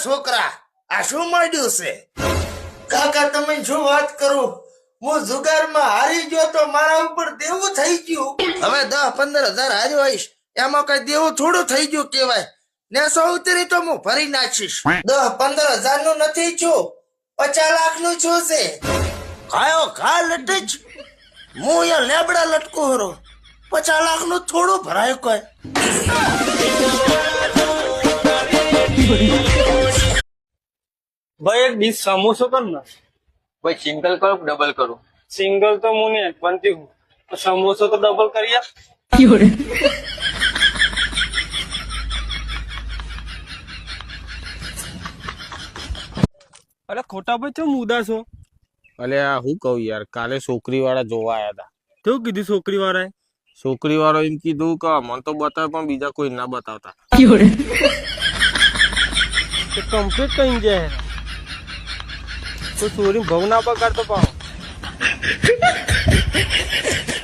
છોકરા, આ શું માંડ્યું છે? કાકા તમે શું વાત કરો, હું જુગારમાં હારી ગયો તો મારા ઉપર દેવું થઈ ગયું. હવે 10-15 હજાર હાર્યો હોઈશ, એમાં કઈ દેવું થોડું થઈ ગયું કેવાય ને. 100 ઉતરી તો હું ભરી નાખીશ. 10-15 હજાર નું નથી છું, 50 લાખ નું છું છે. ખાયો ખા લટચ, હું અહીંયા લેબડા લટકું હરો, 50 લાખ નું થોડું ભરાય કોઈ. ભાઈ એક ડીશ સમોસો કર ને. ભાઈ સિંગલ કરું ડબલ કરું? સિંગલ તો હું નહીં બનતી હું, સમોસો તો ડબલ કરીએ. અરે ખોટા ભાઈ ચમ ઉદાસ છો? અલે આ હું કહું યાર, કાલે છોકરી વાળા જોવા આયા હતા. કેવું કીધું છોકરી વાળાએ? છોકરી વાળો એમ કીધું કે મને તો બતાવે પણ બીજા કોઈ ના બતાવતા. કમ્પ્લીટ કઈ જાય તો ચોરી ભવ ના પગાર તો પાવ.